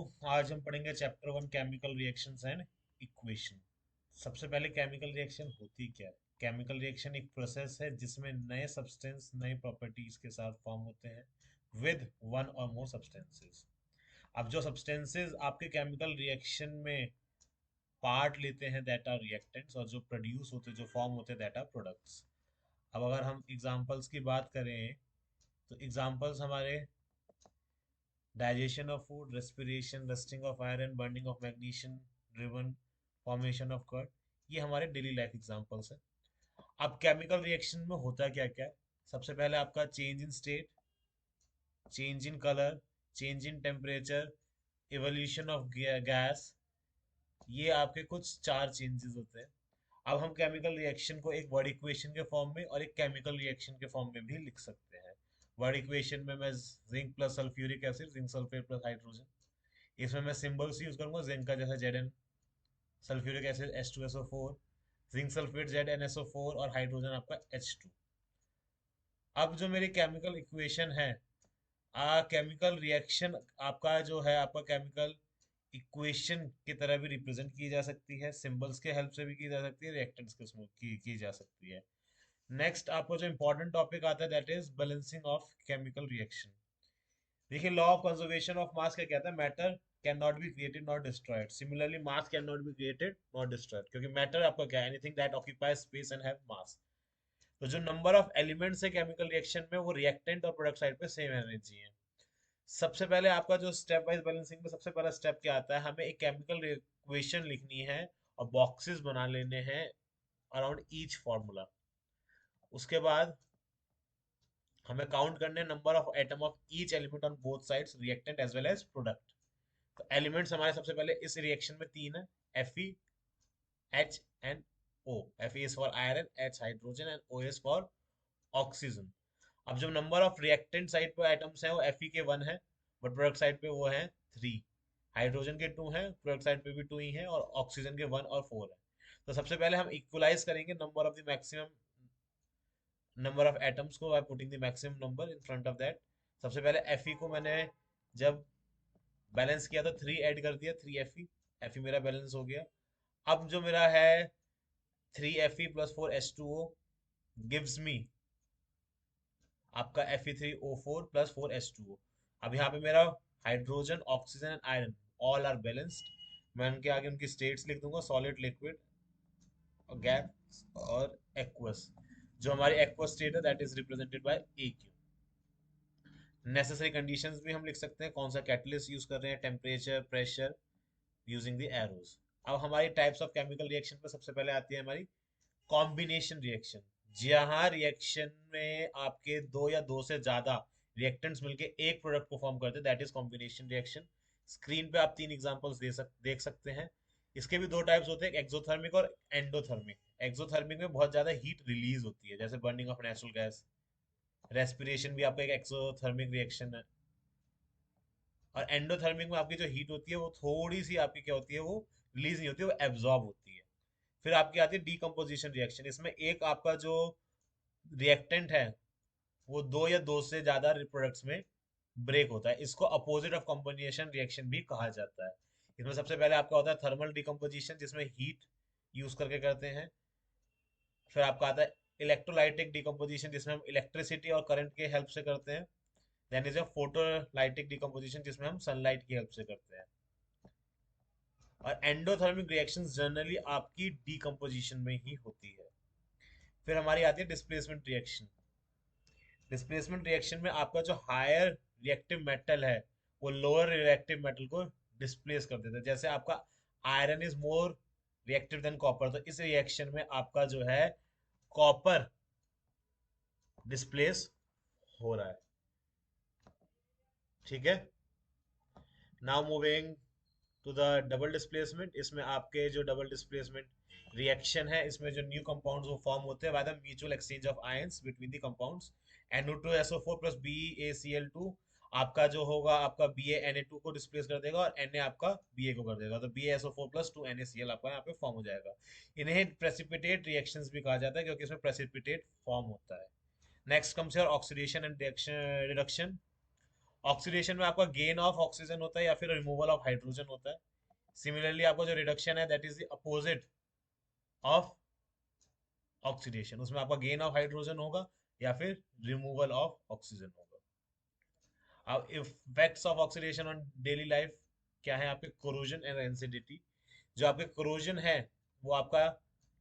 आज हम पढ़ेंगे chapter 1 chemical reactions and equation. सबसे पहले केमिकल रिएक्शन होती क्या है? केमिकल रिएक्शन एक प्रोसेस है जिसमें नए सब्सटेंस नए प्रॉपर्टीज के साथ फॉर्म होते हैं विद वन और मोर सब्सटेंसेस। अब जो सब्सटेंसेस आपके केमिकल रिएक्शन में पार्ट लेते हैं दैट आर रिएक्टेंट्स, और जो प्रोड्यूस होते हैं जो फॉर्म होते हैं दैट आर प्रोडक्ट्स। अब अगर हम एग्जांपल्स की बात करें तो एग्जांपल्स हमारे digestion of food, respiration, rusting of iron, burning of magnesium, driven formation of curd। ये हमारे डेली लाइफ एग्जांपल्स हैं। अब केमिकल रिएक्शन में होता क्या क्या है? सबसे पहले आपका change in state, change in colour, change in temperature, evolution of gas. ये आपके कुछ चार चेंजेस होते हैं। अब हम केमिकल रिएक्शन को एक वर्ड इक्वेशन के फॉर्म में और एक केमिकल रिएक्शन के फॉर्म में भी लिख सकते हैं। वर्ड इक्वेशन में मैं zinc plus sulphuric acid, zinc sulphate plus hydrogen. इसमें मैं सिंबल्स यूज करूंगा जिंक का जैसे Zn, sulphuric acid H2SO4, zinc sulphate ZnSO4 और हाइड्रोजन आपका H2। अब जो मेरी केमिकल इक्वेशन है, केमिकल रिएक्शन आपका जो है आपका केमिकल इक्वेशन की तरह भी रिप्रेजेंट की जा सकती है, सिंबल्स के हेल्प से भी की जा सकती है, रिएक्टेंट्स के उसमें की जा सकती है। नेक्स्ट आपको जो इंपॉर्टेंट टॉपिक आता है that is balancing of chemical reaction. देखिए, law of conservation of mass क्या कहता है? Matter can not be created not destroyed. Similarly mass can not be created not destroyed, क्योंकि मैटर आपका क्या है? Anything that occupies space and have mass. तो जो नंबर ऑफ एलिमेंट्स है केमिकल रिएक्शन में वो रिएक्टेंट और प्रोडक्ट साइड पे सेम रहने चाहिए। सबसे पहले आपका जो स्टेप वाइज बैलेंसिंग में सबसे पहला स्टेप क्या आता है? हमें एक केमिकल इक्वेशन लिखनी है और बॉक्सेस बना लेने हैं अराउंड ईच फॉर्मूला। उसके बाद हमें काउंट करने number of atom of each element on both sides, reactant as well as product. तो एलिमेंट्स हमारे सबसे पहले इस रिएक्शन में तीन है, Fe, H and O। Fe is for iron, H hydrogen and O is for oxygen. अब जो नंबर ऑफ रिएक्टेंट साइड पे एटम्स हैं वो Fe के 1 है, बट प्रोडक्ट साइड पे वो है 3। हाइड्रोजन के 2 हैं, प्रोडक्ट साइड पे भी 2 ही हैं, और ऑक्सीजन के 1 और 4 है। तो सबसे पहले हम इक्वलाइज करेंगे number of the maximum number of atoms को by putting the maximum number in front of that. सबसे पहले Fe को मैंने जब बैलेंस किया तो 3 ऐड कर दिया, 3 Fe। Fe मेरा बैलेंस हो गया। अब जो मेरा है 3 Fe plus 4 H2O gives me आपका Fe3O4 प्लस 4 H2O। अब यहाँ पे मेरा hydrogen, oxygen and iron all are balanced. मैं उनके आगे उनकी स्टेट्स लिख दूंगा, सॉलिड, लिक्विड और गैस और एक्वस। जो हमारी एक्वस स्टेट है that is represented by AQ। Necessary conditions भी हम लिख सकते हैं, कौन सा कैटलिस्ट यूज कर रहे हैं, temperature, pressure, using the arrows. अब हमारी टाइप्स ऑफ केमिकल रिएक्शन पे सबसे पहले आती है हमारी कॉम्बिनेशन रिएक्शन। जहां रिएक्शन में आपके दो या दो से ज्यादा रिएक्टेंट्स मिलके एक प्रोडक्ट को फॉर्म करते हैं that is combination reaction. Screen पे आप तीन एग्जांपल्स देख सकते हैं। इसके भी दो टाइप्स होते हैं, एक्सोथर्मिक और एंडोथर्मिक। एक्सोथर्मिक में बहुत ज्यादा हीट रिलीज होती है जैसे burning of natural gas. Respiration भी आपका एक एक्सोथर्मिक रिएक्शन है। और एंडोथर्मिक में आपकी जो हीट होती है वो थोड़ी सी आपकी क्या होती है, वो रिलीज नहीं होती, वो एब्जॉर्ब होती है। फिर आपकी आती है डीकम्पोजिशन रिएक्शन। इसमें एक आपका जो रिएक्टेंट है वो दो या दो से ज्यादा प्रोडक्ट्स में ब्रेक होता है। इसको अपोजिट ऑफ कॉम्बिनेशन रिएक्शन भी कहा जाता है। इसमें सबसे पहले आपका होता है थर्मल डीकम्पोजिशन जिसमें हीट यूज करके करते हैं। फिर आपका आता है इलेक्ट्रोलाइटिक डीकम्पोजिशन जिसमें हम इलेक्ट्रिसिटी और करंट के हेल्प से करते हैं। Then is a photolytic decomposition जिसमें हम सनलाइट की हेल्प से करते हैं। और एंडोथर्मिक रिएक्शंस जनरली आपकी डीकम्पोजिशन में ही होती है। फिर हमारी आती है डिस्प्लेसमेंट रिएक्शन। डिस्प्लेसमेंट रिएक्शन में आपका जो हायर रिएक्टिव मेटल है वो लोअर रिएक्टिव मेटल को डिस्प्लेस कर देता है। जैसे आपका iron is more reactive than copper, तो इस रिएक्शन में आपका जो है कॉपर डिस्प्लेस हो रहा है। ठीक है। Now moving to the double displacement. इसमें आपके जो डबल डिस्प्लेसमेंट रिएक्शन है इसमें जो न्यू कंपाउंड्स वो फॉर्म होते हैं by the mutual exchange of ions between the compounds. NO2SO4 plus BaCl2 आपका जो होगा आपका BaNa2 को डिस्प्लेस कर देगा और Na आपका Ba को कर देगा, तो BaSO4 प्लस 2NaCl आपका यहाँ पे फॉर्म हो जाएगा। इन्हें प्रेसिपिटेट रिएक्शंस भी कहा जाता है क्योंकि इसमें प्रेसिपिटेट फॉर्म होता है। Next comes your oxidation and reduction. Oxidation में आपका गेन ऑफ ऑक्सीजन होता है या फिर रिमूवल ऑफ हाइड्रोजन होता है। सिमिलरली आपका जो रिडक्शन है that is the opposite of oxidation, उसमें आपका गेन ऑफ हाइड्रोजन होगा या फिर रिमूवल ऑफ ऑक्सीजन होगा। अब effects of oxidation on daily life क्या है, आपके कोरोजन एंड एसिडिटी। जो आपके कोरोजन है वो आपका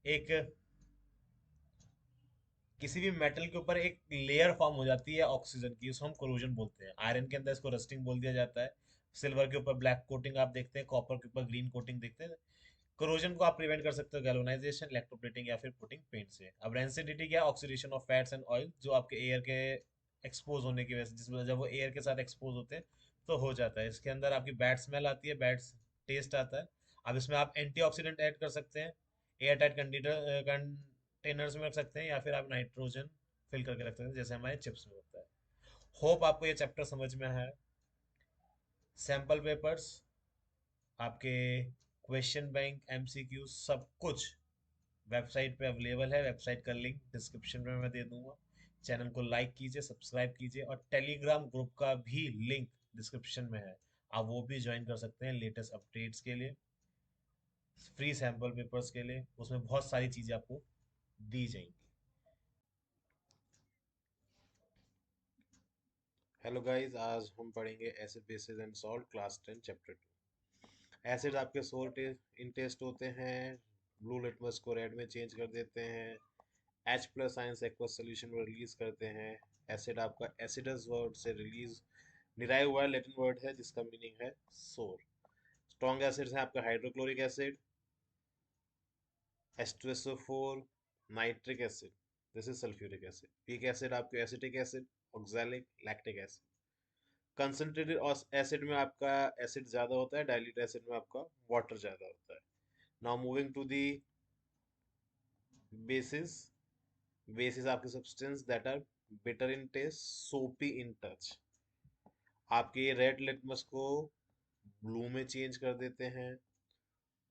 एक किसी भी मेटल के ऊपर एक लेयर फॉर्म हो जाती है ऑक्सीजन की, उसको हम कोरोजन बोलते हैं। आयरन के अंदर इसको रस्टिंग बोल दिया जाता है। सिल्वर के ऊपर ब्लैक कोटिंग आप देखते हैं, कॉपर के ऊपर ग्रीन कोटिंग देखते हैं। कोरोजन को आप प्रिवेंट कर सकते हो गैल्वेनाइजेशन, इलेक्ट्रोप्लेटिंग या फिर पुटिंग पेंट से। अब रेंसिडिटी क्या है, oxidation of fats and oil, जो आपके एयर के एक्सपोज होने की वजह से, जिस वजह जब वो एयर के साथ एक्सपोज होते हैं तो हो जाता है। इसके अंदर आपकी बैड स्मेल आती है, बैड टेस्ट आता है। अब इसमें आप एंटीऑक्सीडेंट ऐड कर सकते हैं, एयर टाइट कंटेनर्स में रख सकते हैं, या फिर आप नाइट्रोजन फिल करके रख सकते हैं जैसे हमारे चिप्स में होता है। होप आपको ये चैप्टर समझ में आया है। सैम्पल पेपर्स, आपके क्वेश्चन बैंक, एमसीक्यू, सब कुछ वेबसाइट पे अवेलेबल है। वेबसाइट का लिंक डिस्क्रिप्शन में मैं दे दूंगा। चैनल को लाइक कीजिए, सब्सक्राइब कीजिए, और टेलीग्राम ग्रुप का भी लिंक डिस्क्रिप्शन में है, आप वो भी ज्वाइन कर सकते हैं लेटेस्ट अपडेट्स के लिए, फ्री सैम्पल पेपर्स के लिए। उसमें बहुत सारी चीज़ें आपको दी जाएंगी। हेलो गाइस, आज हम पढ़ेंगे acid basis and salt, class 10 chapter 2। Acid आपके सोल्ट इन टेस्ट होते हैं, ब्लू लिटमस को रेड में चेंज कर देते हैं, H plus ions aqueous solution में रिलीज करते हैं। एसिड आपका एसिडस वर्ड से रिलीज डिराइव हुआ है, लैटिन वर्ड है जिसका मीनिंग है सोर। स्ट्रॉन्ग एसिड्स हैं आपका hydrochloric acid, H2SO4, nitric acid, this is sulphuric acid. Weak acid आपके acetic acid, oxalic, lactic acid. Concentrated acid में आपका एसिड ज्यादा होता है, डाइल्यूट एसिड में आपका वाटर ज्यादा होता है। Now moving to the bases. Bases आपके substance that are bitter in taste, soapy in touch. आपके रेड लिटमस को ब्लू में चेंज कर देते हैं।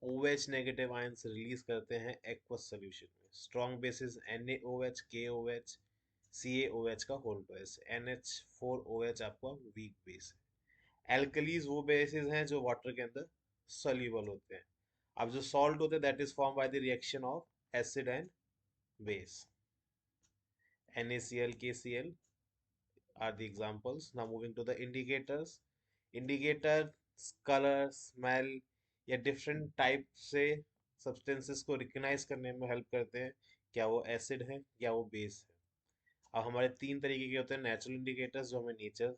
OH नेगेटिव आयंस रिलीज करते हैं एक्वस सॉल्यूशन में। Strong bases NaOH, KOH, CaOH का होल बेस, NH4OH आपका वीक बेस है। एल्कलीज वो बेसिस हैं जो वाटर के अंदर soluble होते हैं। अब जो सॉल्ट होते हैं that is form by the reaction of acid and base, NaCl, KCl are the examples. Now moving to the indicators. Indicator color, smell या different type से substances को recognize करने में help करते हैं, क्या वो acid है या वो base है। अब हमारे तीन तरीके के होते हैं, नेचुरल इंडिकेटर्स जो हमें नेचर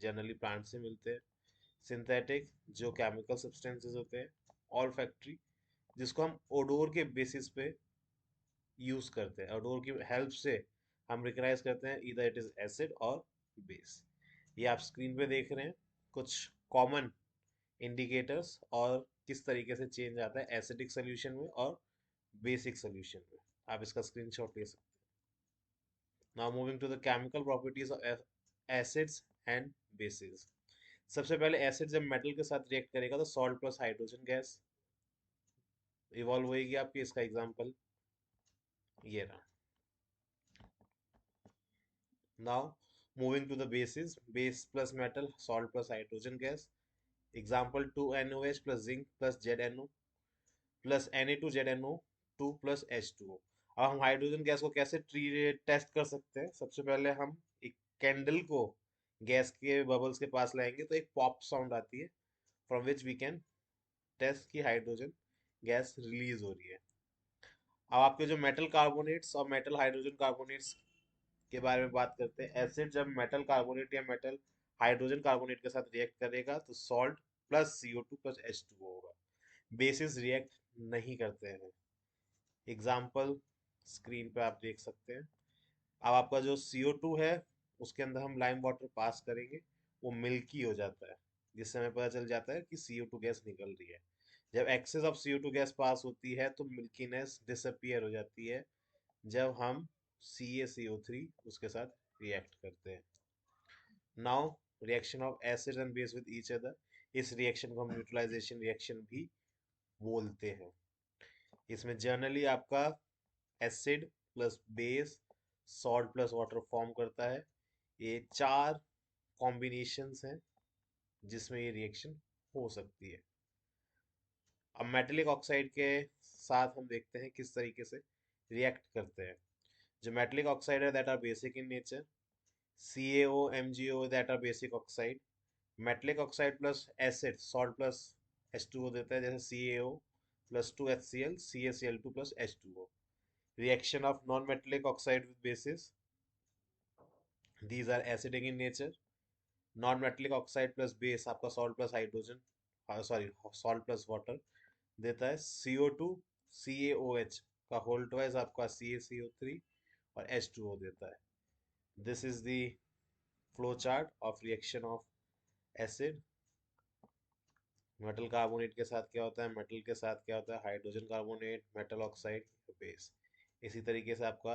जनरली प्लांट से मिलते हैं, सिंथेटिक जो केमिकल सब्सटेंसेस होते हैं, ऑल फैक्ट्री जिसको हम ओडोर के बेसिस पे यूज करते हैं। ओडोर की हेल्प से हम रिकग्नाइज करते हैं इधर इट इज एसिड और बेस। ये आप स्क्रीन पे देख रहे हैं कुछ कॉमन इंडिकेटर्स और किस तरीके से चेंज आता है एसिडिक सोल्यूशन में और बेसिक सोल्यूशन में। आप इसका स्क्रीनशॉट ले सकते हैं। Now moving to the chemical properties of acids and bases. सबसे पहले एसिड जब मेटल के साथ रिएक्ट करेगा तो salt plus hydrogen gas evolve होएगी आपकी। इसका एग्जांपल ये रहा। Now moving to the bases, base plus metal, salt plus hydrogen gas. Example 2NOH plus zinc plus ZNO plus Na2ZNO 2 plus H2O। अब हम हाइड्रोजन गैस को कैसे टेस्ट कर सकते हैं, सबसे पहले हम एक कैंडल को गैस के बबल्स के पास लाएंगे तो एक पॉप साउंड आती है, from which we can test की हाइड्रोजन गैस रिलीज हो रही है। अब आपके जो मेटल कार्बोनेट्स और मेटल हाइड्रोजन कार्बोनेट्स के बारे में बात करते हैं। एसिड जब मेटल कार्बोनेट या मेटल हाइड्रोजन कार्बोनेट के साथ रिएक्ट करेगा तो salt plus CO2 plus H2O होगा। बेसिस रिएक्ट नहीं करते हैं। एग्जाम्पल स्क्रीन पे आप देख सकते हैं। अब आपका जो CO2 है उसके अंदर हम लाइम वाटर पास करेंगे, वो मिल्की हो जाता है, जिससे हमें पता चल जाता है कि CO2 गैस निकल रही है। जब access of CO2 gas pass होती है तो मिल्कीनेस डिसअपियर हो जाती है जब हम CaCO3 उसके साथ रिएक्ट करते हैं। Now reaction of acid and base with each other, इस रिएक्शन को हम न्यूट्रलाइजेशन रिएक्शन भी बोलते हैं। इसमें जनरली आपका acid plus base salt plus water form करता है। ये चार कॉम्बिनेशंस हैं जिसमें ये रिएक्शन हो सकती है। अब मेटेलिक ऑक्साइड के साथ हम देखते हैं किस तरीके से रिएक्ट करते हैं। जो मेटेलिक ऑक्साइड है that are basic in nature, CaO MgO that are basic oxide. Metallic oxide plus acid salt plus H2O देता है, जैसे CaO plus 2HCl CaCl2 plus H2O। Reaction of non metallic oxide with bases, these are acidic in nature. Non metallic oxide plus base आपका salt plus hydrogen, sorry salt plus water देता है। CO2 CaOH का whole twice आपका CaCO3 और H2O देता है। This is the flow chart of reaction of acid. Metal carbonate के साथ क्या होता है, मेटल के साथ क्या होता है, hydrogen carbonate, metal oxide, base. इसी तरीके से आपका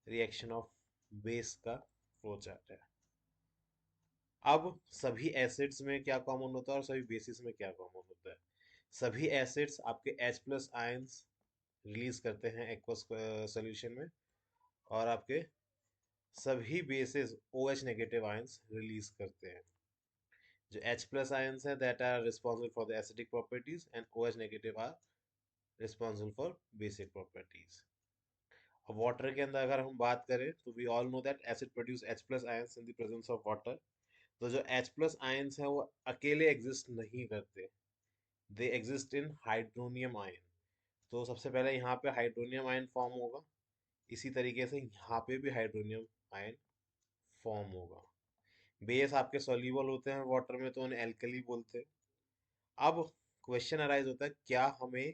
रिएक्शन ऑफ बेस का फ्लो चार्ट है। अब सभी एसिड्स में क्या कॉमन होता है और सभी बेसिस में क्या कॉमन होता है। सभी एसिड्स आपके H प्लस आयंस रिलीज करते हैं एक्वस सोल्यूशन में, और आपके सभी bases OH negative ions release करते हैं। जो H प्लस आयंस है that are responsible for the acidic properties and OH negative are responsible for basic properties. अब वाटर के अंदर अगर हम बात करें तो we all know that acid produce H plus ions in the presence of water. तो जो H प्लस आयंस है वो अकेले एग्जिस्ट नहीं करते, they exist in hydronium ion. तो सबसे पहले यहाँ पे हाइड्रोनियम आयन फॉर्म होगा, इसी तरीके से यहाँ पे भी हाइड्रोनियम आयन फॉर्म होगा। बेस आपके सॉल्यूबल होते हैं वाटर में तो उन्हें एल्कली बोलते हैं। अब क्वेश्चन अराइज होता है क्या हमें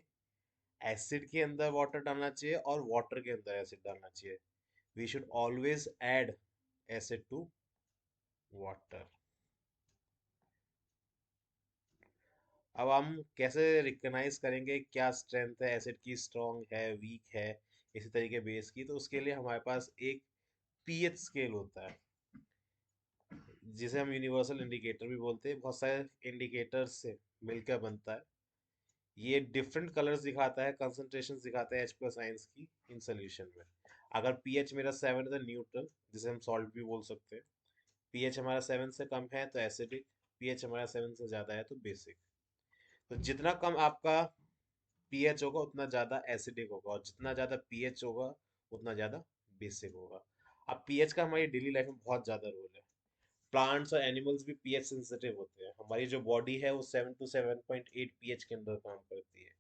एसिड के अंदर वाटर डालना चाहिए और वाटर के अंदर एसिड डालना चाहिए। We should always add acid to water. अब हम कैसे रिकग्नाइज करेंगे क्या स्ट्रेंथ है एसिड की, स्ट्रॉन्ग है वीक है, इसी तरीके बेस की। तो उसके लिए हमारे पास एक पीएच स्केल होता है जिसे हम यूनिवर्सल इंडिकेटर भी बोलते हैं, बहुत सारे इंडिकेटर्स से मिलकर बनता है। ये डिफरेंट कलर्स दिखाता है, कंसंट्रेशन दिखाता है H प्लस आयंस की इन सोल्यूशन में। अगर पीएच मेरा 7 है तो न्यूट्रल, जिसे हम सॉल्ट भी बोल सकते हैं। पीएच हमारा 7 से कम है तो एसिडिक, पीएच हमारा 7 से ज़्यादा है तो बेसिक। तो जितना कम आपका पीएच होगा उतना ज़्यादा एसिडिक होगा, और जितना ज़्यादा पीएच होगा उतना ज़्यादा बेसिक होगा। अब पीएच का हमारी डेली लाइफ में बहुत ज़्यादा रोल है। प्लांट्स और एनिमल्स भी पीएच सेंसिटिव होते हैं। हमारी जो बॉडी है वो 7 to 7.8 पीएच के अंदर काम करती है।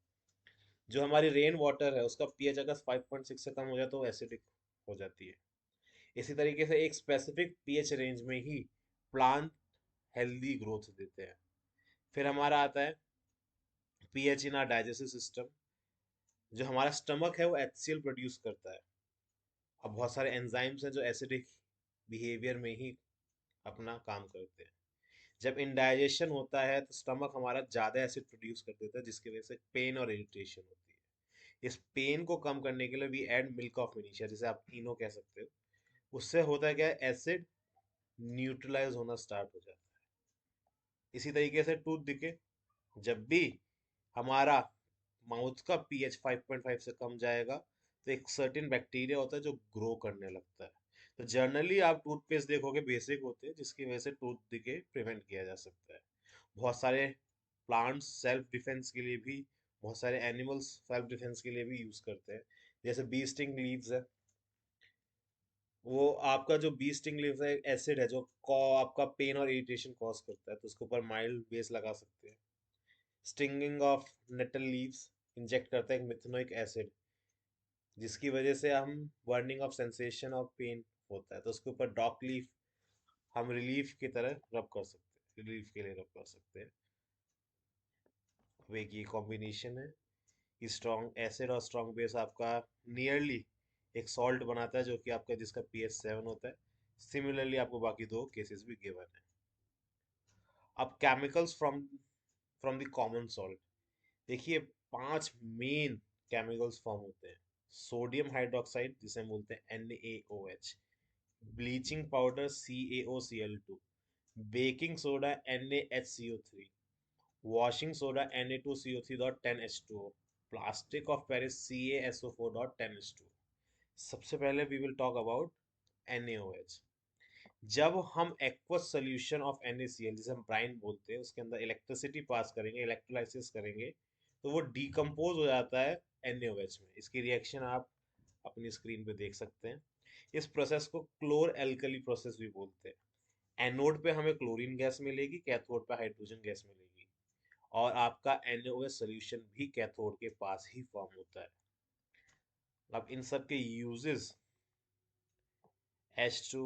जो हमारी रेन वाटर है उसका पीएच अगर 5.6 से कम हो जाए तो एसिडिक हो जाती है। इसी तरीके से एक स्पेसिफिक पीएच रेंज में ही प्लांट हेल्दी ग्रोथ देते हैं। फिर हमारा आता है pH in are digestive system. जो हमारा स्टमक है वो HCl प्रोड्यूस करता है। अब बहुत सारे एंजाइम्स हैं जो एसिडिक बिहेवियर में ही अपना काम करते हैं। जब इंडाइजेशन होता है तो स्टमक हमारा ज़्यादा एसिड प्रोड्यूस कर देता है, जिसकी वजह से पेन और इरिटेशन होती है। इस पेन को कम करने के लिए वी ऐड मिल्क ऑफ मिनीशिया, जिसे आप इनो कह सकते हो। उससे होता है क्या, एसिड न्यूट्रलाइज होना स्टार्ट हो जाता है। इसी तरीके से टूथ दिखे, जब भी हमारा माउथ का पीएच 5.5 से कम जाएगा तो एक सर्टेन बैक्टीरिया होता है जो ग्रो करने लगता है। तो जनरली आप टूथपेस्ट देखोगे बेसिक होते हैं, जिसकी वजह से टूथ डिके प्रिवेंट किया जा सकता है। बहुत सारे प्लांट्स सेल्फ डिफेंस के लिए भी, बहुत सारे एनिमल्स सेल्फ डिफेंस के लिए भी यूज करते हैं। जैसे बी स्टिंग लीव्स है, वो आपका जो बी स्टिंग लीव्स है एसिड है जो आपका पेन और इरिटेशन कॉज करता है, तो उसके ऊपर माइल्ड बेस लगा सकते हैं। Stinging of nettle leaves inject करता है एक मिथेनोइक एसिड, जिसकी वजह से हम burning of sensation of pain होता है, तो उसके ऊपर डॉक लीफ हम रिलीफ की तरह रब कर सकते हैं, रिलीफ के लिए रब कर सकते हैं। अब एक ये कॉम्बिनेशन है, स्ट्रॉन्ग एसिड और स्ट्रॉन्ग बेस आपका नियरली एक सॉल्ट बनाता है जो कि आपका जिसका पीएच 7 होता है। सिमिलरली आपको बाकी दो केसेस भी गिवन है। अब chemicals from from the common salt देखिए, 5 मेन केमिकल्स फॉर्म होते हैं। सोडियम हाइड्रोक्साइड जिसे हम बोलते हैं NaOH, bleaching powder CaOCl2, baking soda NaHCO3, washing soda Na2CO3.10H2O, plastic of Paris CaSO4.10H2O। सबसे पहले we will talk about NaOH। जब हम एक्वस सोल्यूशन ऑफ NaCl, जिसे हम ब्राइन बोलते हैं, उसके अंदर इलेक्ट्रिसिटी पास करेंगे, इलेक्ट्रोलाइसिस करेंगे, तो वो डिकम्पोज हो जाता है NaOH में। इसकी रिएक्शन आप अपनी स्क्रीन पे देख सकते हैं। इस प्रोसेस को क्लोर एल्कली प्रोसेस भी बोलते हैं। एनोड पे हमें क्लोरीन गैस मिलेगी, कैथोड पे हाइड्रोजन गैस मिलेगी, और आपका NaOH सोल्यूशन भी कैथोड के पास ही फॉर्म होता है। अब इन सब के यूजेस, H2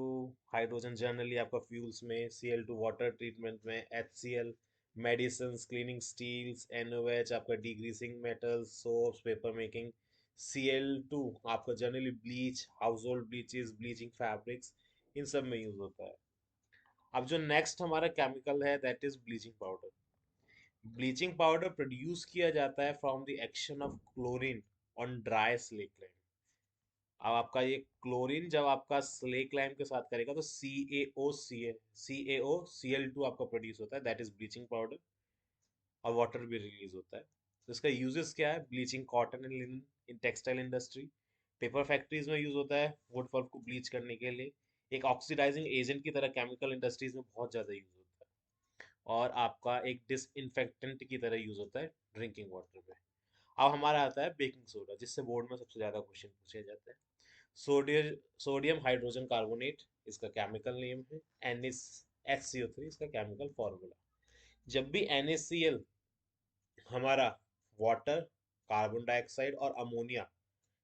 हाइड्रोजन जनरली आपका फ्यूल्स में, Cl2 वाटर ट्रीटमेंट में, HCl medicine, cleaning steels, NOH आपका degreasing metals, soaps, paper making, Cl2 आपका generally bleach, household bleaches, bleaching fabrics, इन सब में यूज होता है। अब जो नेक्स्ट हमारा केमिकल है that is bleaching powder. Bleaching powder produce किया जाता है from the action of chlorine on dry slate lime. अब आपका ये क्लोरीन जब आपका स्लेक लाइम के साथ करेगा तो CaO Cl2 आपका प्रोड्यूस होता है, दैट इज ब्लीचिंग पाउडर, और वाटर भी रिलीज होता है। तो इसका यूजेस क्या है? Bleaching cotton and linen in textile industry, paper factories में यूज होता है वुड पल्प को ब्लीच करने के लिए, एक ऑक्सीडाइजिंग एजेंट की तरह केमिकल इंडस्ट्रीज में बहुत ज्यादा यूज होता है, और आपका एक डिसइंफेक्टेंट की तरह यूज होता है ड्रिंकिंग वाटर में। अब हमारा आता है बेकिंग सोडा, जिससे बोर्ड में सबसे ज्यादा क्वेश्चन पूछे जाते हैं। सोडियम सोडियम हाइड्रोजन कार्बोनेट इसका केमिकल नेम है। NaHCO3 इसका केमिकल फॉर्मूला। जब भी NaCl हमारा वाटर, कार्बन डाइऑक्साइड और अमोनिया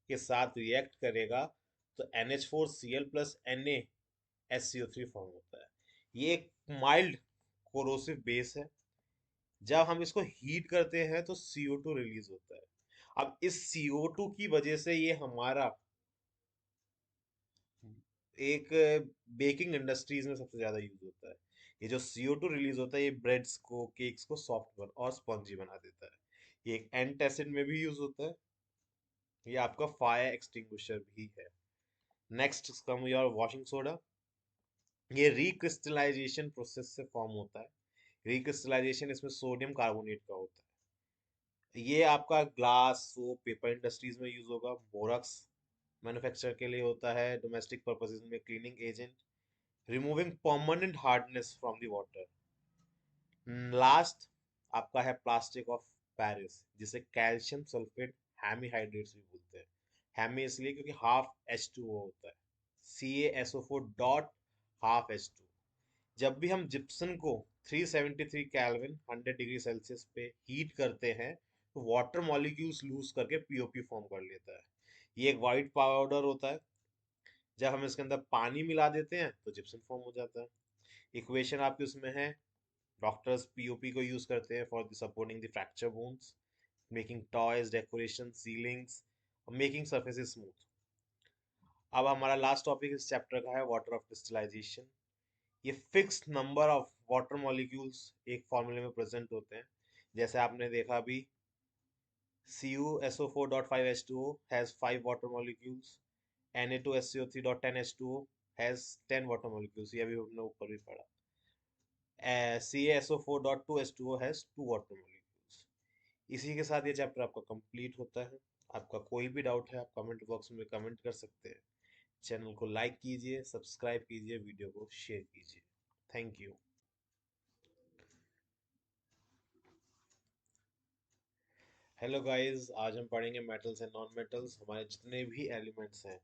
के साथ रिएक्ट करेगा तो NH4Cl प्लस NaSCO3 फॉर्म होता है। ये एक माइल्ड कोरोसिव बेस है। जब हम इसको हीट करते हैं तो CO2 रिलीज होता है। अब इस CO2 की वजह से ये हमारा एक बेकिंग इंडस्ट्रीज में सबसे ज्यादा यूज होता है। ये जो CO2 रिलीज होता है ये ब्रेड्स को, केक्स को सॉफ्ट और स्पंजी बना देता है। ये एक एंटासिड में भी यूज होता है। ये आपका फायर एक्सटिंग्विशर भी है। Next come your washing soda. ये रिक्रिस्टलाइजेशन प्रोसेस से फॉर्म होता है। रिक्रिस्टलाइजेशन इसमें सोडियम कार्बोनेट का होता है। ये आपका ग्लास, सोप, पेपर इंडस्ट्रीज में यूज होगा। बोरक्स मैन्युफैक्चर के लिए होता है। डोमेस्टिक पर्पसेस में cleaning agent, removing permanent hardness from the water. Last आपका है प्लास्टिक ऑफ पेरिस, जिसे कैल्शियम सल्फेट हेमीहाइड्रेट्स भी बोलते हैं। हेमी इसलिए क्योंकि हाफ H2O होता है। CaSO4 dot half H2। जब भी हम जिप्सन को 373 केल्विन 100 डिग्री सेल्सियस पे हीट करते हैं तो वाटर मॉलिक्यूल्स लूज करके पीओपी फॉर्म कर लेता है। ये एक वाइट पाउडर होता है। जब हम इसके अंदर पानी मिला देते हैं तो जिप्सन फॉर्म हो जाता है। इक्वेशन आपके उसमें है। डॉक्टर्स पीओपी को यूज करते हैं for the supporting the fracture bones, making toys, decoration, ceilings, making surfaces smooth. अब हमारा लास्ट टॉपिक इस चैप्टर का है वाटर ऑफ डिस्टिलाइजेशन। ये fixed number of water molecules एक फॉर्मूले में प्रेजेंट होते हैं। जैसे आपने देखा अभी, CuSO4.5H2O has 5 water molecules, Na2SCO3.10H2O has 10 water molecules, ये अभी हमने ऊपर भी पढ़ा। CaSO4.2H2O has 2 water molecules। इसी के साथ ये चैप्टर आपका कंप्लीट होता है। आपका कोई भी डाउट है आप कमेंट बॉक्स में कमेंट कर सकते हैं। चैनल को लाइक कीजिए, सब्सक्राइब कीजिए, वीडियो को शेयर कीजिए। Thank you. हेलो गाइस, आज हम पढ़ेंगे मेटल्स एंड नॉन मेटल्स। हमारे जितने भी एलिमेंट्स हैं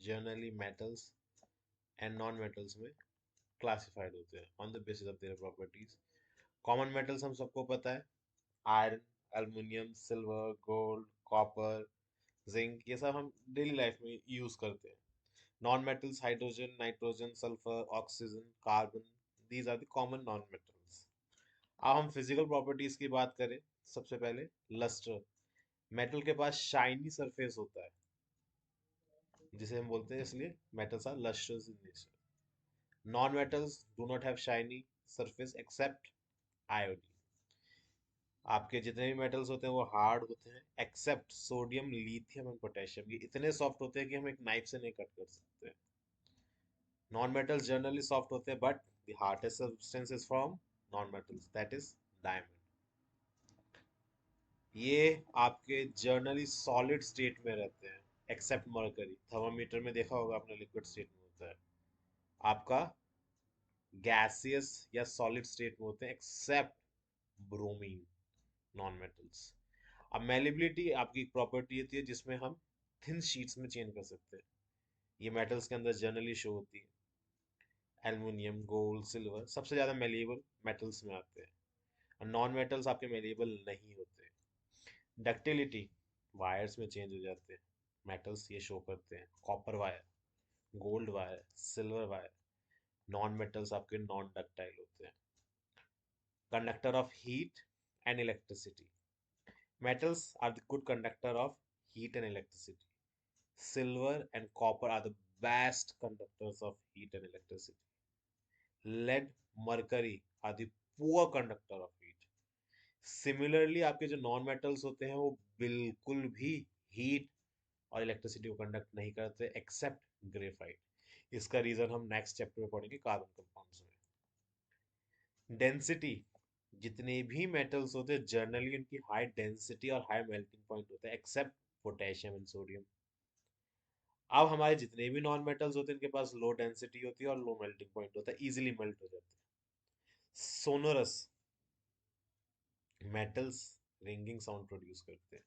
generally metals and non metals में क्लासिफाइड होते हैं on the basis of their properties. Common metals हम सबको पता है, iron, aluminium, silver, gold, copper, zinc, ये सब हम डेली लाइफ में यूज करते हैं। Non metals hydrogen, nitrogen, sulphur, oxygen, carbon, these are the common non metals. अब हम फिजिकल प्रॉपर्टीज की बात करें। सबसे पहले लस्टर। मेटल के पास शाइनी सरफेस होता है, जिसे हम बोलते हैं, इसलिए metals are lustrous in nature. Non metals do not have shiny surface except iodine. आपके जितने भी मेटल्स होते हैं वो हार्ड होते हैं except sodium, lithium and potassium. ये इतने सॉफ्ट होते हैं कि हम एक नाइफ से नहीं कट कर सकते। नॉन मेटल्स जनरली सॉफ्ट होते हैं but the hardest substance is from non metals, that is diamond. ये आपके जर्नली सॉलिड स्टेट में रहते हैं एक्सेप्ट मरकरी। थर्मामीटर में देखा होगा आपने, लिक्विड स्टेट में होता है। आपका गैसियस या सॉलिड स्टेट में होते हैं एक्सेप्ट ब्रोमीन, नॉन मेटल्स। अब मेलेबिलिटी आपकी एक प्रॉपर्टी होती है जिसमें हम थिन शीट्स में चेंज कर सकते हैं। ये मेटल्स के अंदर जनरली शो होती है। एल्युमिनियम, गोल्ड, सिल्वर सबसे ज्यादा मेलेबल मेटल्स में आते हैं, और नॉन मेटल्स आपके मेलेबल नहीं होते। डक्टिलिटी, वायर्स में चेंज हो जाते हैं, मेटल्स ये शो करते हैं, copper wire, gold wire, silver wire. Non metals आपके नॉन डक्टाइल होते हैं, conductor of heat and electricity. Metals are the good conductor of heat and electricity. Silver and copper are the best conductors of heat and electricity. Lead, mercury are the poor conductor of heat. Similarly, आपके जो non metals होते हैं वो बिल्कुल भी heat और electricity को conduct नहीं करते एक्सेप्ट ग्रेफाइट। इसका रीजन हम नेक्स्ट चैप्टर में पढ़ेंगे कार्बन कंपाउंड्स में। डेंसिटी, जितने भी मेटल्स होते हैं जनरली उनकी हाई डेंसिटी और हाई मेल्टिंग पॉइंट होता है एक्सेप्ट पोटेशियम एंड सोडियम। अब हमारे जितने भी नॉन मेटल्स होते हैं इनके पास लो डेंसिटी होती है और लो मेल्टिंग पॉइंट होता है, इजीली मेल्ट हो जाते हैं। Sonorous metals ringing sound produce करते हैं,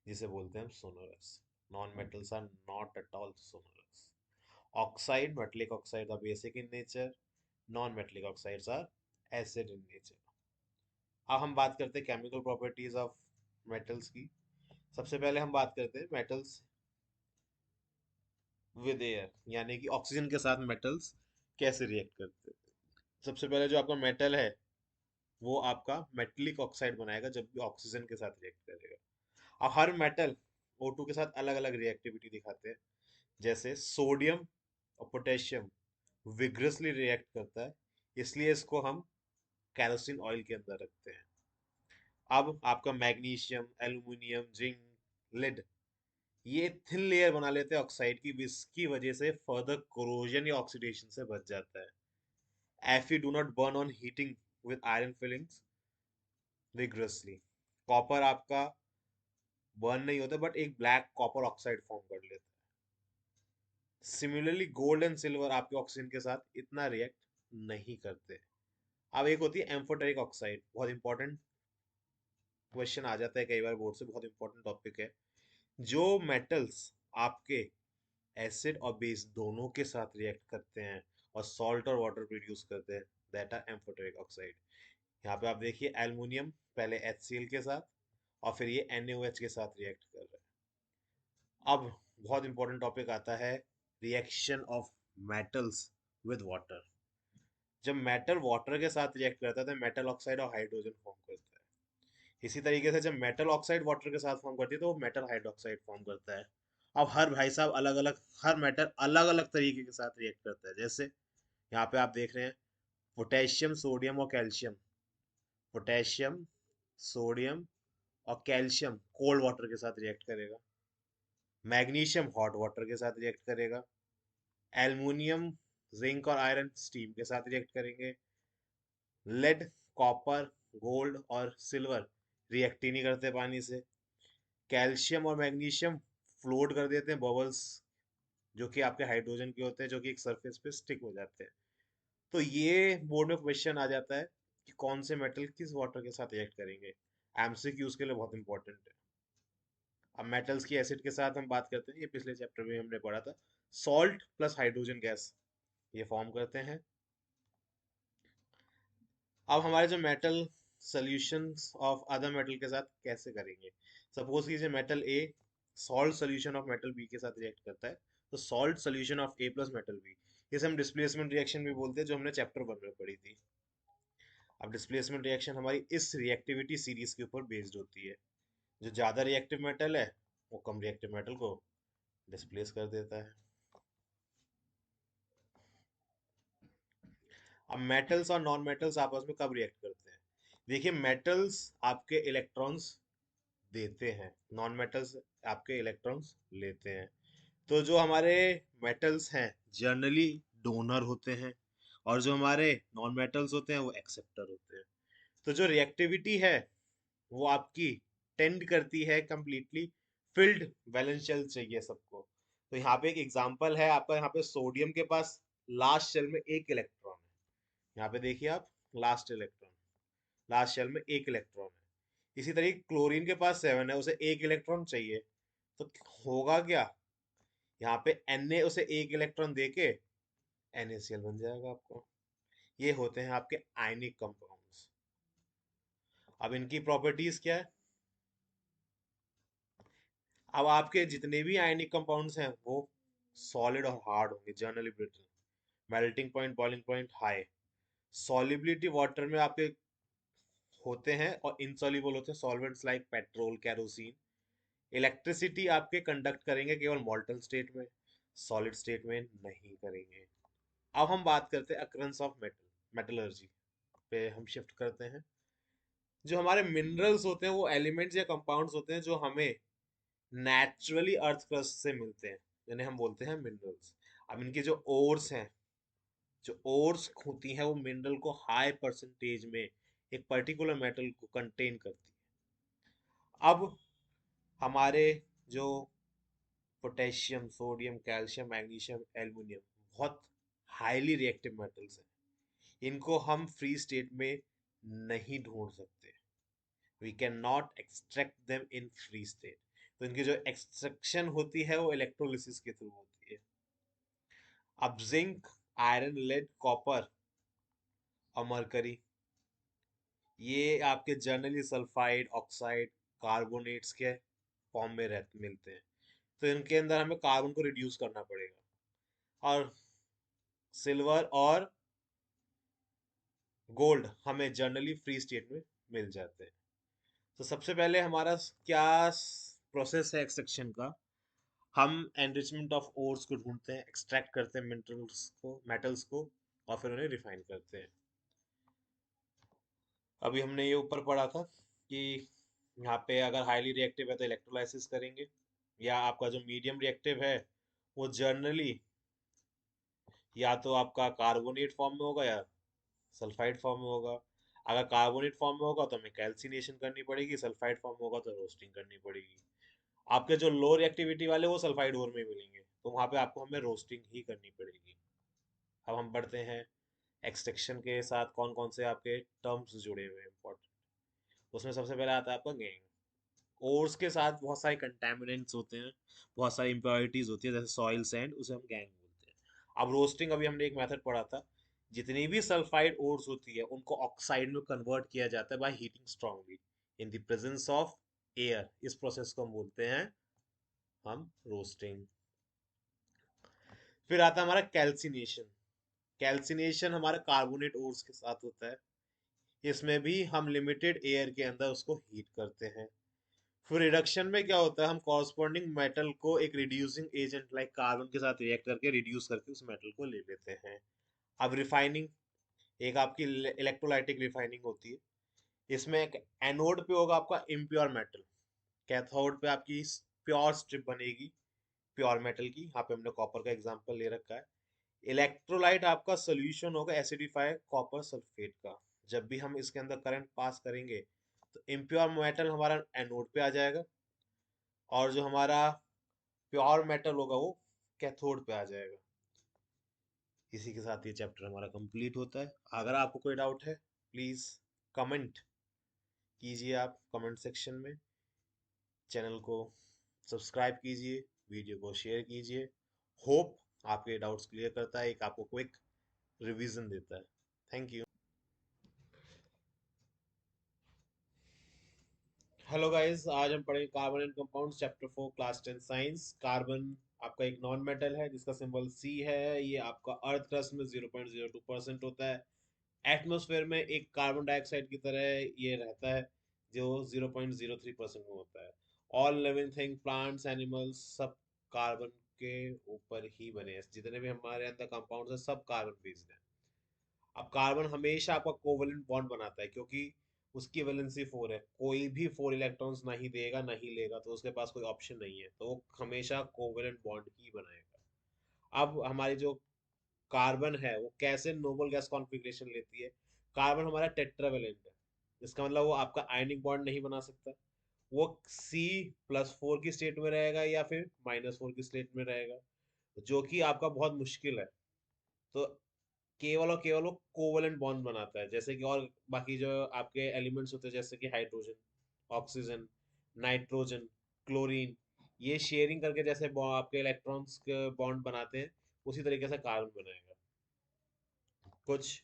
जिसे बोलते हैं हम sonorous. Non metals are not at all sonorous. Oxide, metallic oxide are basic in nature, non metallic oxides are acid in nature. अब हम बात करते हैं केमिकल प्रॉपर्टीज ऑफ मेटल्स की। सबसे पहले हम बात करते हैं मेटल्स विद एयर, यानी कि ऑक्सीजन के साथ मेटल्स कैसे रिएक्ट करते हैं। सबसे पहले जो आपका मेटल है वो आपका मेटलिक ऑक्साइड बनाएगा जब भी ऑक्सीजन के साथ रिएक्ट करेगा। अब हर मेटल O2 के साथ अलग अलग रिएक्टिविटी दिखाते हैं। जैसे सोडियम और पोटेशियम विग्रसली रिएक्ट करता है, इसलिए इसको हम कैरोसिन ऑयल के अंदर रखते हैं। अब आपका मैग्नीशियम, एल्यूमिनियम, जिंक, लेड ये थिन लेयर बना लेते हैं ऑक्साइड की, जिसकी वजह से फर्दर कोरोजन या ऑक्सीडेशन से बच जाता है। Fe do not burn on heating with iron fillings rigorously। Copper आपका बर्न नहीं होता बट एक ब्लैक कॉपर ऑक्साइड फॉर्म कर लेता है। सिमिलरली गोल्ड एंड सिल्वर आपके ऑक्सीजन के साथ इतना रिएक्ट नहीं करते। अब एक होती है एम्फोटेरिक ऑक्साइड, बहुत इंपॉर्टेंट क्वेश्चन आ जाता है कई बार बोर्ड से, बहुत इंपॉर्टेंट टॉपिक है। जो मेटल्स आपके एसिड और बेस दोनों के साथ रिएक्ट करते हैं और सॉल्ट और वाटर प्रोड्यूस करते हैं, दैट आर एम्फोटेरिक ऑक्साइड। यहाँ पे आप देखिए एल्युमिनियम पहले HCl के साथ और फिर ये NaOH के साथ रिएक्ट कर रहा है। अब बहुत इंपॉर्टेंट टॉपिक आता है reaction of metals with water. जब मेटल वाटर के साथ रिएक्ट करता है तो मेटल ऑक्साइड और हाइड्रोजन फॉर्म करता है। इसी तरीके से जब मेटल ऑक्साइड वाटर के साथ फॉर्म करती है तो वो मेटल हाइड्रोक्साइड फॉर्म करता है। अब हर भाई साहब अलग अलग, हर मेटल अलग अलग तरीके के साथ रिएक्ट करता है। जैसे यहाँ पे आप देख रहे हैं पोटेशियम, सोडियम और कैल्शियम। पोटेशियम, सोडियम और कैल्शियम कोल्ड वाटर के साथ रिएक्ट करेगा। मैग्नीशियम हॉट वाटर के साथ रिएक्ट करेगा। एल्युमिनियम, जिंक और आयरन स्टीम के साथ रिएक्ट करेंगे। लेड, कॉपर, गोल्ड और सिल्वर रिएक्ट ही नहीं करते पानी से। कैल्शियम और मैग्नीशियम फ्लोट कर देते हैं बबल्स, जो कि आपके हाइड्रोजन के होते हैं, जो कि एक सरफेस पे स्टिक हो जाते हैं। तो ये बोर्ड में क्वेश्चन आ जाता है कि कौन से मेटल किस वाटर के साथ रिएक्ट करेंगे। एमसीक्यूज के लिए बहुत इंपॉर्टेंट है। अब मेटल्स की एसिड के साथ हम बात करते हैं, ये पिछले चैप्टर में हमने पढ़ा था। सॉल्ट प्लस हाइड्रोजन गैस ये फॉर्म करते हैं। अब हमारे जो metal solutions of other metal के साथ कैसे करेंगे। सपोज कीजिए metal A salt solution of metal B के साथ रिएक्ट करता है, तो salt solution of A plus metal B, इसे हम डिस्प्लेसमेंट रिएक्शन भी बोलते हैं, जो हमने चैप्टर 1 में पढ़ी थी। अब डिस्प्लेसमेंट रिएक्शन हमारी इस रिएक्टिविटी सीरीज के ऊपर बेस्ड होती है। जो ज्यादा रिएक्टिव मेटल है वो कम रिएक्टिव मेटल को डिस्प्लेस कर देता है। अब मेटल्स और नॉन मेटल्स आपस में कब रिएक्ट करते हैं। देखिए मेटल्स आपके इलेक्ट्रॉन्स देते हैं, नॉन मेटल्स आपके इलेक्ट्रॉन्स लेते हैं। तो जो हमारे मेटल्स हैं जनरली डोनर होते हैं, और जो हमारे नॉन मेटल्स होते हैं वो एक्सेप्टर होते हैं। तो जो रिएक्टिविटी है वो आपकी टेंड करती है कंप्लीटली फिल्ड वैलेंस शेल चाहिए सबको। तो यहाँ पे एक एग्जांपल है आपका, यहाँ पे सोडियम के पास लास्ट शेल में एक इलेक्ट्रॉन है, यहाँ पे देखिए आप, लास्ट इलेक्ट्रॉन, लास्ट शेल में एक इलेक्ट्रॉन है। इसी तरीके क्लोरीन के पास 7 है, उसे एक इलेक्ट्रॉन चाहिए, तो होगा क्या, यहाँ पे Na उसे एक इलेक्ट्रॉन देके NaCl बन जाएगा आपको। ये होते हैं आपके आयनिक कंपाउंड्स। अब इनकी प्रॉपर्टीज क्या है, अब आपके जितने भी आयनिक कंपाउंड्स हैं वो सॉलिड और हार्ड होंगे, generally brittle, melting point boiling point high, solubility water में आपके होते हैं और इनसॉल्युबल होते हैं solvents like petrol, kerosene. Electricity आपके कंडक्ट करेंगे केवल मॉल्टन स्टेट में, सॉलिड स्टेट में नहीं करेंगे। अब हम बात करते हैं अक्रंस ऑफ मेटल, मेटलर्जी पे हम शिफ्ट करते हैं। जो हमारे मिनरल्स होते हैं वो एलिमेंट्स या कंपाउंड्स होते हैं जो हमें नेचुरली अर्थ क्रस्ट से मिलते हैं, जिन्हें हम बोलते हैं मिनरल्स। अब इनके जो ओर्स हैं, जो ओर्स होती हैं, वो मिनरल को हाई परसेंटेज में एक पर्टिकुलर मेटल को कंटेन करती है। अब हमारे जो potassium, sodium, calcium, magnesium, aluminium बहुत हाईली रिएक्टिव मेटल्स हैं। इनको हम फ्री स्टेट में नहीं ढूंढ सकते, we can not extract them in free state. तो इनकी जो एक्सट्रैक्शन होती है वो इलेक्ट्रोलिसिस के थ्रू होती है। अब जिंक, आयरन, लेड, कॉपर और मरकरी, ये आपके जनरली सल्फाइड, ऑक्साइड, कार्बोनेट्स के फॉर्म में रहते मिलते हैं। तो इनके अंदर हमें कार्बन को रिड्यूस करना पड़ेगा। और सिल्वर और गोल्ड हमें जनरली फ्री स्टेट में मिल जाते हैं। तो सबसे पहले हमारा क्या प्रोसेस है एक्सट्रैक्शन का, हम एनरिचमेंट ऑफ ओर्स को ढूंढते हैं, एक्सट्रैक्ट करते हैं मिनरल्स को, मेटल्स को, और फिर उन्हें रिफाइन करते हैं। अभी हमने ये ऊपर पढ़ा था कि यहाँ पे अगर हाईली रिएक्टिव है तो इलेक्ट्रोलाइसिस करेंगे, या आपका जो मीडियम रिएक्टिव है वो जनरली या तो आपका कार्बोनेट फॉर्म में होगा या सल्फाइड फॉर्म में होगा। अगर कार्बोनेट फॉर्म में होगा तो हमें कैल्सिनेशन करनी पड़ेगी, सल्फाइड फॉर्म में होगा तो रोस्टिंग करनी पड़ेगी। आपके जो लो रिएक्टिविटी वाले वो सल्फाइड ओर में मिलेंगे, तो वहां पे आपको हमें रोस्टिंग ही करनी पड़ेगी। अब हम बढ़ते हैं एक्सट्रैक्शन के साथ कौन कौन से आपके टर्म्स जुड़े हुए हैं इंपॉर्टेंट। उसमें सबसे पहले आता है आपका गैंग। ओर्स के साथ बहुत सारे कंटेमिनेंट्स होते हैं, बहुत सारी इम्प्योरिटीज होती है, जैसे सॉइल सैंड, उसे हम गैंग बोलते हैं। अब रोस्टिंग, अभी हमने एक मेथड पढ़ा था, जितनी भी सल्फाइड ओर्स होती है उनको ऑक्साइड में कन्वर्ट किया जाता है by heating strongly in the presence of air. इस प्रोसेस को हम बोलते हैं हम रोस्टिंग। फिर आता है हमारा कैल्सिनेशन। कैल्सिनेशन हमारा कार्बोनेट ओर्स के साथ होता है, इसमें भी हम लिमिटेड एयर के अंदर उसको हीट करते हैं। फिर रिडक्शन में क्या होता है, हम कॉरस्पॉन्डिंग मेटल को एक रिड्यूसिंग एजेंट लाइक कार्बन के साथ रिएक्ट करके रिड्यूस करके उस मेटल को ले लेते हैं। अब रिफाइनिंग, एक आपकी इलेक्ट्रोलाइटिक रिफाइनिंग होती है। इसमें एक एनोड पे होगा आपका इम्प्योर मेटल, कैथोड पे आपकी प्योर स्ट्रिप बनेगी प्योर मेटल की। यहाँ पे हमने कॉपर का एग्जांपल ले रखा है। इलेक्ट्रोलाइट आपका सोल्यूशन होगा एसिडिफाई कॉपर सल्फेट का। जब भी हम इसके अंदर करंट पास करेंगे तो इम्प्योर मेटल हमारा एनोड पे आ जाएगा, और जो हमारा प्योर मेटल होगा वो कैथोड पे आ जाएगा। इसी के साथ ये चैप्टर हमारा कंप्लीट होता है। अगर आपको कोई डाउट है प्लीज कमेंट कीजिए, आप कमेंट सेक्शन में। चैनल को सब्सक्राइब कीजिए, वीडियो को शेयर कीजिए। होप आपके डाउट्स क्लियर करता है, एक आपको क्विक रिवीजन देता है। Thank you. हेलो गाइस, आज हम पढ़ेंगे carbon and compounds, chapter 4, class 10 science. Carbon आपका एक नॉन मेटल है जिसका सिंबल सी है। ये आपका अर्थ क्रस्ट में 0.02% होता है। एटमॉस्फेयर में एक कार्बन डाइऑक्साइड की तरह ये रहता है, जो 0.03% में होता है। All living thing, plants, animals, सब कार्बन के ऊपर ही बने हैं। जितने भी हमारे अंदर कंपाउंड्स हैं सब कार्बन बेस्ड हैं। अब कार्बन हमेशा आपका कोवलेंट बॉन्ड बनाता है, क्योंकि उसकी वैलेंसी 4 है। कोई भी 4 इलेक्ट्रॉन्स नहीं देगा नहीं लेगा, तो उसके पास कोई ऑप्शन नहीं है, तो वो हमेशा कोवलेंट बॉन्ड ही बनाएगा। अब हमारी जो कार्बन है वो कैसे नोबल गैस कॉन्फ़िगरेशन लेती है। कार्बन हमारा टेट्रावेलेंट है, इसका मतलब वो आपका आयनिक बॉन्ड नहीं बना सकता। वो C+4 की स्टेट में रहेगा या फिर -4 की स्टेट में रहेगा, जो कि आपका बहुत मुश्किल है। तो केवल और केवल वो कोवलेंट बॉन्ड बनाता है, जैसे कि और बाकी जो आपके एलिमेंट्स होते हैं जैसे कि हाइड्रोजन, ऑक्सीजन, नाइट्रोजन, क्लोरीन, ये शेयरिंग करके जैसे आपके इलेक्ट्रॉन्स के बॉन्ड बनाते हैं, उसी तरीके से कार्बन बनाएगा। कुछ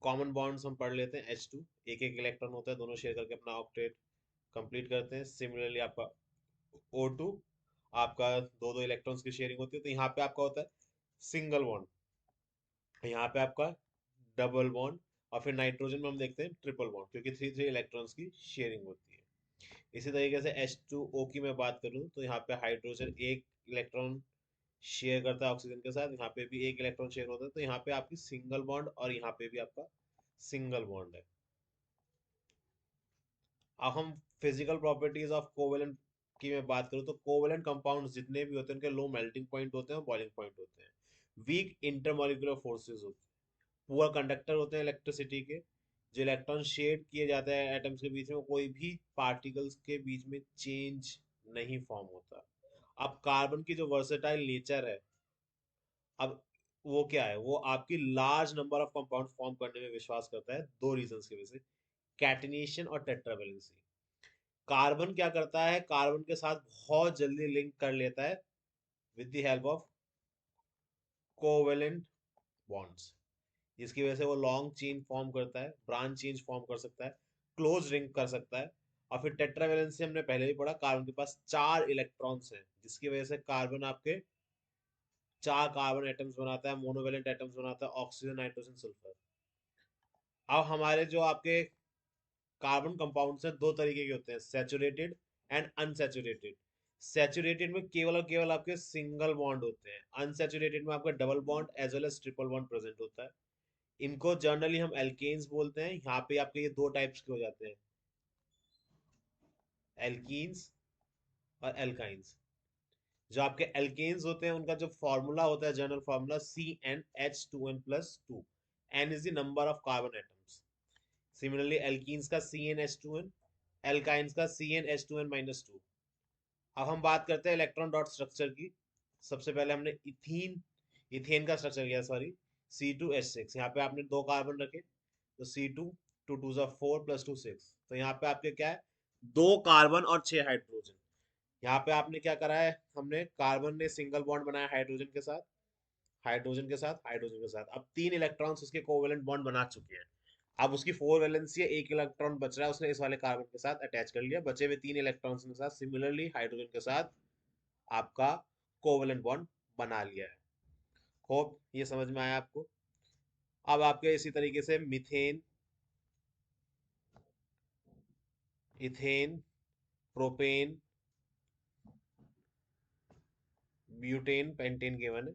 कॉमन बॉन्ड्स हम पढ़ लेते हैं। H2 एक एक इलेक्ट्रॉन होता है, दोनों शेयर करके अपना ऑक्टेट कंप्लीट करते हैं। सिमिलरली आपका O2, आपका दो दो इलेक्ट्रॉन्स की शेयरिंग होती है, तो यहाँ पे आपका होता है सिंगल बॉन्ड, यहाँ पे आपका डबल बॉन्ड, और फिर नाइट्रोजन में हम देखते हैं ट्रिपल बॉन्ड, क्योंकि थ्री थ्री इलेक्ट्रॉन्स की शेयरिंग होती है। इसी तरीके से H2O की मैं बात करूँ तो यहाँ पे हाइड्रोजन एक इलेक्ट्रॉन शेयर करता है ऑक्सीजन के साथ, यहाँ पे भी एक इलेक्ट्रॉन शेयर होता है, तो यहाँ पे आपकी सिंगल बॉन्ड और यहाँ पे भी आपका सिंगल बॉन्ड है। अब हम फिजिकल प्रॉपर्टीज ऑफ कोवेलेंट की मैं बात करूँ तो कोवेलेंट कंपाउंड्स जितने भी होते हैं उनके लो मेल्टिंग पॉइंट होते हैं, बॉइलिंग पॉइंट होते हैं, वीक इंटरमोलिकुलर फोर्सेस होते हैं, पुअर कंडक्टर होते हैं इलेक्ट्रिसिटी के, जो इलेक्ट्रॉन शेड किए जाते हैं एटम्स के बीच में, कोई भी पार्टिकल्स के बीच में चेंज नहीं फॉर्म होता। अब कार्बन की जो वर्सेटाइल नेचर है, अब वो क्या है, वो आपकी large number of compound form करने में विश्वास करता है, दो रीजंस की वजह से, कैटिनेशन और टेट्रावेलेंसी। कार्बन क्या करता है, कार्बन के साथ बहुत जल्दी लिंक कर लेता है with the help of covalent bonds, जिसकी वजह से वो लॉन्ग चेन फॉर्म करता है, ब्रांच चेन फॉर्म कर सकता है, क्लोज रिंग कर सकता है। और फिर टेट्रावेलेंसी हमने पहले भी पढ़ा, कार्बन के पास चार इलेक्ट्रॉन्स हैं, जिसकी वजह से कार्बन आपके चार कार्बन एटम्स बनाता है, मोनोवेलेंट एटम्स बनाता है, ऑक्सीजन, नाइट्रोजन, सल्फर। अब हमारे जो आपके कार्बन कंपाउंड्स हैं दो तरीके के होते हैं, सैचुरेटेड एंड अनसैचुरेटेड। सैचुरेटेड में केवल और केवल आपके सिंगल बॉन्ड होते हैं, अनसैचुरेटेड में आपका double bond as well as triple bond present होता है। इनको जनरली हम एल्केन्स बोलते हैं। यहाँ पे आपके ये दो टाइप्स के हो जाते हैं, एल्कीन्स और एल्काइंस। जो आपके एल्केन्स होते हैं उनका जो फॉर्मूला होता है, general formula CnH2n+2, n is the number of carbon atoms. Similarly alkenes का CnH2n, एल्काइंस का CnH2n-2। अब हम बात करते हैं इलेक्ट्रॉन डॉट स्ट्रक्चर की। सबसे पहले हमने इथीन इथेन का स्ट्रक्चर किया, सॉरी, C2H6। यहाँ पे आपने दो कार्बन रखे, तो C2, टू टू जा 4 प्लस 2 6, तो यहाँ पे आपके क्या है, दो कार्बन और 6 हाइड्रोजन। यहाँ पे आपने क्या करा है, हमने कार्बन ने सिंगल बॉन्ड बनाया हाइड्रोजन के साथ, हाइड्रोजन के साथ, हाइड्रोजन के साथ, अब तीन इलेक्ट्रॉन्स उसके कोवेलेंट बॉन्ड बना चुके हैं। अब उसकी फोर वैलेंसी है, एक इलेक्ट्रॉन बच रहा है, उसने इस वाले कार्बन के साथ अटैच कर लिया, बचे हुए तीन इलेक्ट्रॉन्स के साथ सिमिलरली हाइड्रोजन के साथ आपका कोवेलेंट बॉन्ड बना लिया है। होप ये समझ में आया आपको। अब आपके इसी तरीके से methane, ethane, propane, butane, pentane के वन,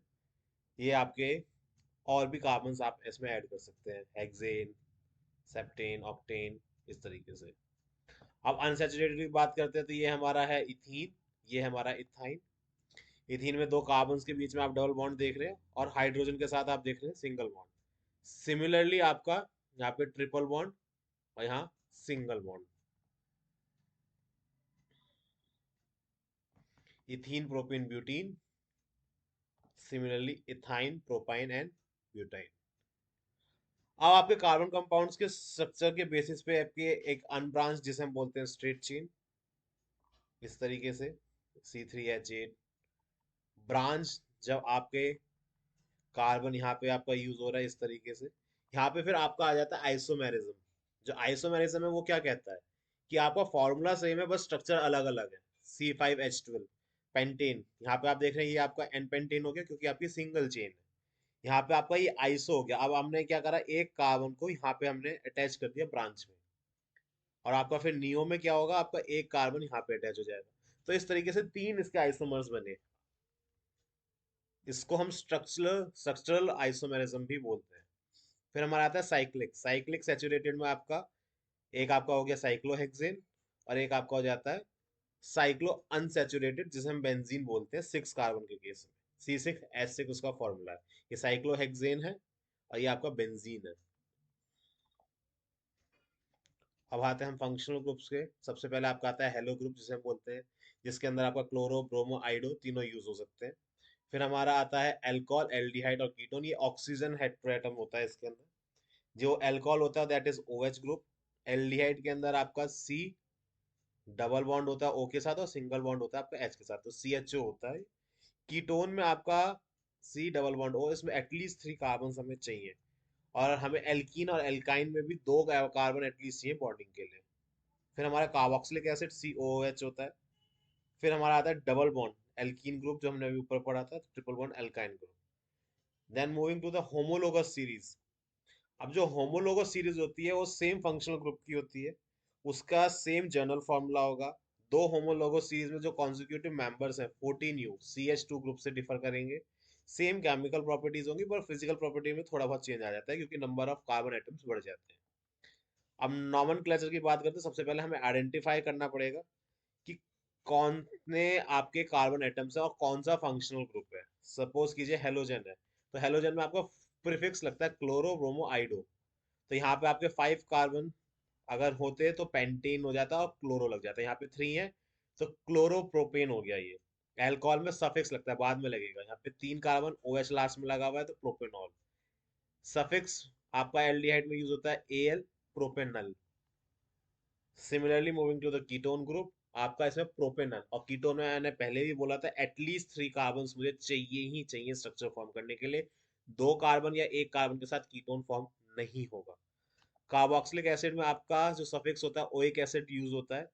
ये आपके और भी कार्बन्स आप इसमें ऐड कर सकते हैं, हेक्सेन, सेप्टेन, ऑक्टेन, इस तरीके से। अब अनसैचुरेटेड की बात करते हैं तो ये हमारा है इथीन, ये हमारा इथाइन। इथीन में दो कार्बन्स के बीच में आप डबल बॉन्ड देख रहे हैं, और हाइड्रोजन के साथ आप देख रहे हैं सिंगल बॉन्ड। सिमिलरली आपका यहाँ पे ट्रिपल बॉन्ड और यहाँ single bond, ethene, propene, butene. Similarly ethyne, propyne and butyne. अब आपके कार्बन कंपाउंड्स के स्ट्रक्चर के बेसिस पे आपके एक अनब्रांच जिसे हम बोलते हैं स्ट्रेट चेन, इस तरीके से C3H8 ब्रांच। जब आपके कार्बन यहाँ पे आपका यूज हो रहा है इस तरीके से, यहाँ पे फिर आपका आ जाता है आइसोमेरिज्म। जो आइसोमेरिज्म है वो क्या कहता है कि आपका फॉर्मूला सेम है, बस स्ट्रक्चर अलग अलग है। C5H12 पेंटेन, यहाँ पे आप देख रहे हैं ये आपका एन पेंटेन हो गया क्योंकि आपकी सिंगल चेन है। यहाँ पे आपका ये आइसो हो गया। अब हमने क्या करा, एक कार्बन को यहाँ पे हमने अटैच कर दिया ब्रांच में, और आपका फिर नियो में क्या होगा, आपका एक कार्बन यहाँ पे अटैच हो जाएगा। तो इस तरीके से तीन इसके आइसोमर्स बने। इसको हम स्ट्रक्चरल आइसोमेरिज्म भी बोलते हैं। फिर हमारा आता है साइक्लिक। साइक्लिक सैचुरेटेड में आपका एक आपका हो गया साइक्लोहेक्सेन, और एक आपका हो जाता है साइक्लो अनसैचुरेटेड, जिसे हम बेंजीन बोलते हैं 6 कार्बन के केस में। C6H6 उसका फॉर्मूला है। ये साइक्लोहेक्सेन है और ये आपका बेंजीन है। अब आते हैं हम फंक्शनल ग्रुप्स के। सबसे पहले आपका आता है हेलो ग्रुप, जिसे हम बोलते हैं, जिसके अंदर आपका क्लोरो, ब्रोमो, आइडो तीनों यूज हो सकते हैं। फिर हमारा आता है अल्कोहल, एल्डिहाइड और कीटोन। ये ऑक्सीजन हेटेरोएटम होता है इसके अंदर। जो अल्कोहल होता है that is OH group. Aldehyde के अंदर आपका C डबल बॉन्ड होता है O के साथ, और सिंगल बॉन्ड होता है आपका H के साथ, तो CHO होता है। कीटोन में आपका C डबल बॉन्ड O, इसमें एटलीस्ट 3 कार्बन हमें चाहिए। और हमें एल्कीन और एल्काइन में भी 2 कार्बन एटलीस्ट चाहिए बॉन्डिंग के लिए। फिर हमारा कार्बोक्सिलिक एसिड COOH होता है। फिर हमारा आता है डबल बॉन्ड एल्कीन ग्रुप, जो हमने अभी ऊपर पढ़ा था, triple bond alkyne group. Then moving to the homologous series. अब जो होमोलोगस सीरीज होती है वो सेम फंक्शनल ग्रुप की होती है, उसका सेम जनरल फॉर्मूला होगा। दो होमोलोगस सीरीज में जो कॉन्जिक्यूटिव मेंबर्स हैं 14U CH2 ग्रुप से डिफर करेंगे। सेम केमिकल प्रॉपर्टीज होंगी, पर फिजिकल प्रॉपर्टी में थोड़ा बहुत चेंज आ जाता है क्योंकि नंबर ऑफ कार्बन एटम्स बढ़ जाते हैं। अब नॉमेनक्लेचर की बात करते हैं, सबसे पहले हमें आइडेंटिफाई करना पड़ेगा कि कौन ने आपके कार्बन एटम्स है और कौन सा फंक्शनल ग्रुप है। सपोज कीजिए हेलोजन है, तो हेलोजन में आपका प्रीफिक्स लगता है क्लोरो ब्रोमो आइडो। तो यहाँ पे आपके 5 कार्बन अगर होते तो पेंटेन हो जाता और क्लोरो लग जाता, यहाँ पे 3 है तो क्लोरोप्रोपेन हो गया ये। अल्कोहल में सफिक्स लगता है, बाद में लगेगा, यहाँ पे 3 कार्बन OH लास्ट में लगा हुआ है तो प्रोपेनॉल। सफिक्स आपका एल्डिहाइड में यूज होता है AL, propanal. Similarly moving to the ketone group, आपका इसमें प्रोपेनल, और कीटोन में मैंने पहले भी बोला था एटलीस्ट 3 कार्बन मुझे चाहिए ही चाहिए स्ट्रक्चर फॉर्म करने के लिए। 2 कार्बन या 1 कार्बन के साथ कीटोन फॉर्म नहीं होगा। कार्बोक्सिलिक एसिड में आपका जो सफिक्स होता है ओइक एसिड यूज होता है।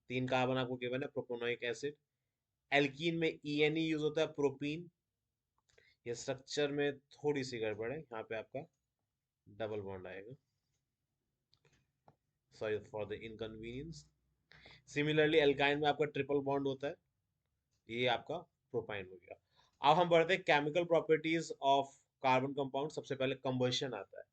3 कार्बन आपको गिवन है, प्रोपोनोइक एसिड। एल्कीन में ENE यूज होता है, प्रोपीन। ये स्ट्रक्चर में थोड़ी सी गड़बड़ है, यहाँ पे आपका डबल बॉन्ड आएगा, sorry for the inconvenience. Similarly alkyne में आपका ट्रिपल बॉन्ड होता है, ये आपका प्रोपाइन हो गया। अब हम बढ़ते हैं chemical properties of carbon compound. सबसे पहले कंबशन आता है।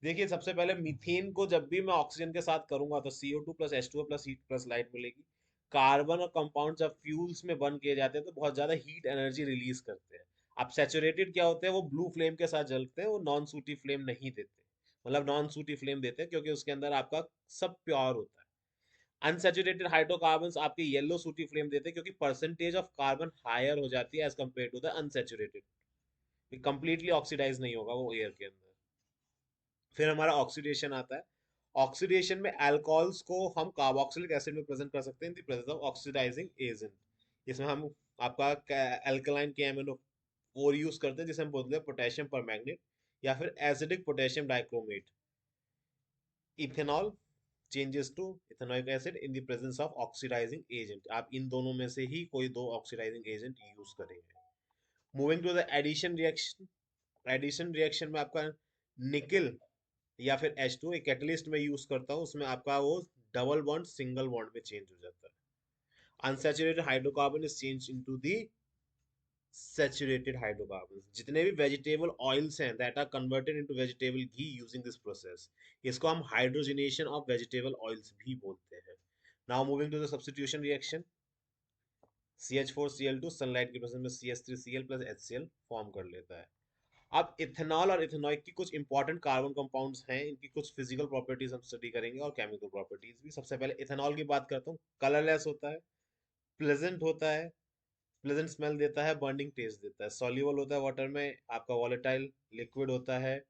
देखिए सबसे पहले मीथेन को जब भी मैं ऑक्सीजन के साथ करूंगा तो CO2 plus H2O plus heat plus light मिलेगी। कार्बन और कंपाउंड जब फ्यूल्स में बर्न किए जाते हैं तो बहुत ज्यादा हीट एनर्जी रिलीज करते हैं। अब सैचुरेटेड क्या होते हैं, वो ब्लू फ्लेम के साथ जलते हैं, वो नॉन सूटी फ्लेम नहीं देते। मतलब नॉन सूटी फ्लेम देते हैं क्योंकि उसके अंदर आपका सब प्योर होता है। अनसैचुरेटेड हाइड्रोकार्बन्स आपके येलो सूटी फ्लेम देते हैं क्योंकि परसेंटेज ऑफ कार्बन हायर हो जाती है as compare to the unsaturated. Completely oxidise नहीं होगा वो एयर के अंदर। फिर हमारा ऑक्सीडेशन आता है। ऑक्सीडेशन में अल्कोहल्स को हम कार्बोक्सिलिक एसिड में प्रेजेंट कर सकते हैं in the presence of oxidising agent. इसमें हम आपका अल्कलाइन KMnO4 यूज करते हैं जिसे हम बोलते हैं पोटेशियम परमैंगनेट, या फिर acidic potassium dichromate. Ethanol changes to ethanoic acid in the presence of oxidising agent. आप इन दोनों में से ही कोई दो ऑक्सीडाइजिंग एजेंट यूज करेंगे। Moving to the addition reaction. Addition reaction में आपका निकल या फिर H2 एक कैटलिस्ट में यूज करता हूँ, उसमें आपका वो डबल बॉन्ड सिंगल बॉन्ड में चेंज हो जाता है। Unsaturated hydrocarbon is change into the saturated hydrocarbon. जितने भी वेजिटेबल ऑयल्स हैं that are converted into vegetable ghee using this process, इसको हम हाइड्रोजनेशन ऑफ वेजिटेबल ऑयल्स भी बोलते हैं। Now moving to the substitution reaction. CH4Cl2 sunlight की प्रेजेंस में CH3Cl प्लस HCl फॉर्म कर लेता है। अब इथेनॉल और इथेनॉइक की कुछ इंपॉर्टेंट कार्बन कंपाउंड्स हैं, इनकी कुछ फिजिकल प्रॉपर्टीज हम स्टडी करेंगे और केमिकल प्रॉपर्टीज भी। सबसे पहले इथेनॉल की बात करता हूँ। कलरलेस होता है, प्लेजेंट होता है, प्लेजेंट स्मेल देता है, बर्निंग टेस्ट देता है, सॉल्युबल होता है वाटर में, आपका वॉलेटाइल लिक्विड होता है,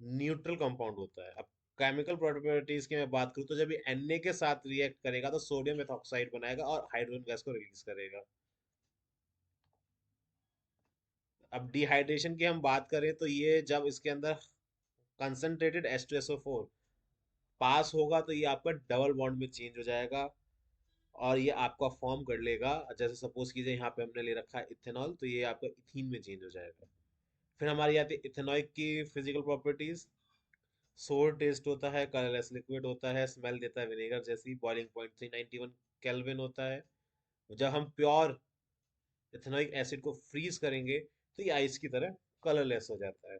न्यूट्रल कंपाउंड होता है। अब केमिकल प्रॉपर्टीज की मैं बात करूँ तो जब ये Na के साथ रिएक्ट करेगा तो सोडियम मेथॉक्साइड बनाएगा और हाइड्रोजन गैस को रिलीज करेगा। अब डिहाइड्रेशन की हम बात करें तो ये जब इसके अंदर कंसंट्रेटेड H2SO4 पास होगा तो ये आपका डबल बॉन्ड में चेंज हो जाएगा और ये आपका फॉर्म कर लेगा। जैसे सपोज कीजिए यहाँ पे हमने ले रखा है इथेनॉल, तो ये आपका इथीन में चेंज हो जाएगा। फिर हमारी आती है इथेनॉइक की फिजिकल प्रॉपर्टीज। सोर टेस्ट होता है, कलरलेस लिक्विड होता है, स्मेल देता है विनेगर जैसी, बॉइलिंग पॉइंट 391 केल्विन होता है। जब हम प्योर इथेनॉइक एसिड को फ्रीज करेंगे तो ये आइस की तरह कलरलेस हो जाता है।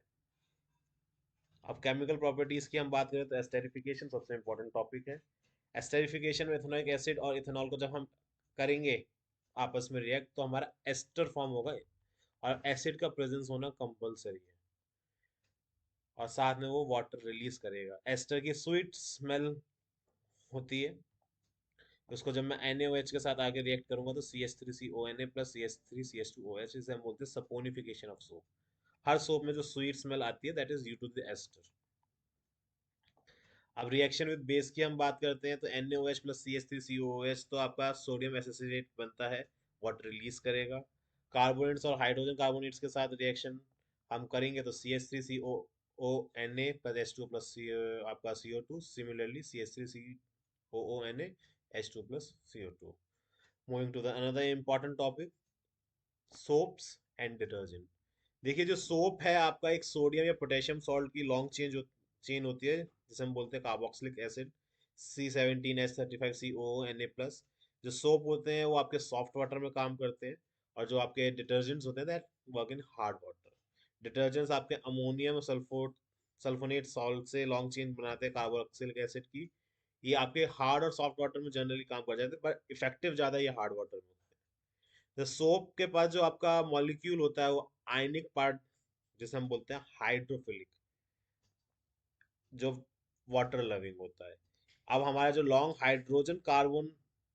अब केमिकल प्रॉपर्टीज की हम बात करें तो एस्टेरिफिकेशन सबसे इंपॉर्टेंट टॉपिक है। एस्टेरिफिकेशन में इथेनोइक एसिड और इथेनॉल को जब हम करेंगे आपस में रिएक्ट तो हमारा एस्टर फॉर्म होगा, और एसिड का प्रेजेंस होना कंपलसरी है, और साथ में वो वाटर रिलीज करेगा। एस्टर की स्वीट स्मेल होती है। उसको जब मैं NaOH के साथ आगे रिएक्ट करूंगा तो CH3CONA प्लस CH3CH2OH, इसे हम बोलते हैं सपोनिफिकेशन ऑफ सोप। हर सोप में जो स्वीट स्मेल आती है that is due to the ester. अब रिएक्शन विद बेस की हम बात करते हैं तो NaOH प्लस CH3COOH, तो आपका सोडियम एसिटेट बनता है, वाटर रिलीज करेगा। कार्बोनेट्स और हाइड्रोजन कार्बोनेट्स के साथ रिएक्शन हम करेंगे तो CH3COONA प्लस H2 प्लस आपका CO2, similarly CH3COONA H2 plus CO2। Moving to the another important topic, soaps and detergent. देखिए जो सोप है आपका एक सोडियम या पोटेशियम सॉल्ट की लॉन्ग चेन होती है जिसे हम बोलते हैं कार्बोक्सिलिक एसिड, C17H35COONA प्लस। जो सोप होते हैं वो आपके सॉफ्ट वाटर में काम करते हैं, और जो आपके डिटर्जेंट्स होते हैं that work in hard water. Detergents आपके अमोनियम सल्फोनेट सॉल्ट से लॉन्ग चेन बनाते हैं कार्बोक्सिलिक एसिड की। ये आपके हार्ड और सॉफ्ट वाटर में जनरली काम कर जाते हैं, पर इफेक्टिव ज्यादा ये हार्ड वाटर में होते हैं। तो सोप के पास जो आपका मॉलिक्यूल होता है वो आयनिक पार्ट, जिसे हम बोलते हैं हाइड्रोफिलिक, जो वाटर लविंग होता है। अब हमारा जो लॉन्ग हाइड्रोजन कार्बन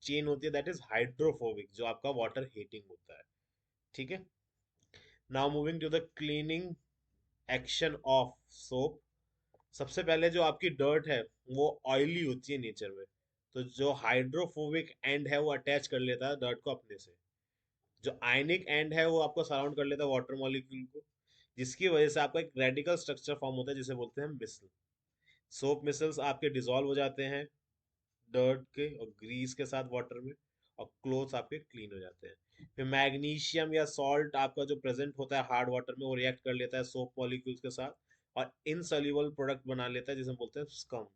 चेन होती है दैट इज हाइड्रोफोबिक, जो आपका वाटर हीटिंग होता है। ठीक है। Now moving to the cleaning action of soap. सबसे पहले जो आपकी डर्ट है वो ऑयली होती है नेचर में, तो जो हाइड्रोफोबिक एंड है वो अटैच कर लेता है डर्ट को अपने से। जो आयनिक एंड है वो आपको सराउंड कर लेता है वाटर मॉलिक्यूल को, जिसकी वजह से आपका एक रेडिकल स्ट्रक्चर फॉर्म होता है जिसे बोलते हैं मिसल। सोप मिसल्स आपके डिसॉल्व हो जाते हैं डर्ट के और ग्रीस के साथ वाटर में, और क्लोथ्स आपके क्लीन हो जाते हैं। फिर मैग्नीशियम या सॉल्ट आपका जो प्रेजेंट होता है हार्ड वाटर में वो रिएक्ट कर लेता है सोप मॉलिक्यूल्स के साथ और इनसॉल्युबल प्रोडक्ट बना लेता है जिसे हम बोलते हैं स्कम।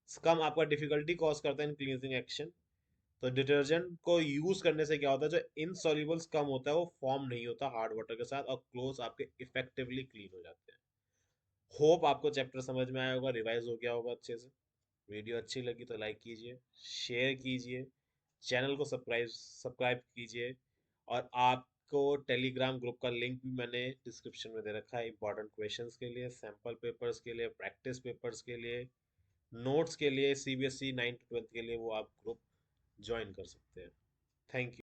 स्कम आपका डिफिकल्टी कॉज करता है इन क्लींजिंग एक्शन। तो डिटर्जेंट को यूज करने से क्या होता है, जो इनसॉल्युबल स्कम होता है वो फॉर्म नहीं होता हार्ड वाटर के साथ और क्लोथ्स आपके इफेक्टिवली क्लीन हो जाते हैं। होप आपको चैप्टर समझ में आया होगा, रिवाइज हो गया होगा अच्छे से। वीडियो अच्छी लगी तो लाइक कीजिए, शेयर कीजिए, चैनल को सब्सक्राइब सब्सक्राइब कीजिए। और आपको टेलीग्राम ग्रुप का लिंक भी मैंने डिस्क्रिप्शन में दे रखा है, इंपॉर्टेंट क्वेश्चंस के लिए, सैम्पल पेपर्स के लिए, प्रैक्टिस पेपर्स के लिए, नोट्स के लिए, CBSE 9 to 12 के लिए वो आप ग्रुप ज्वाइन कर सकते हैं। Thank you.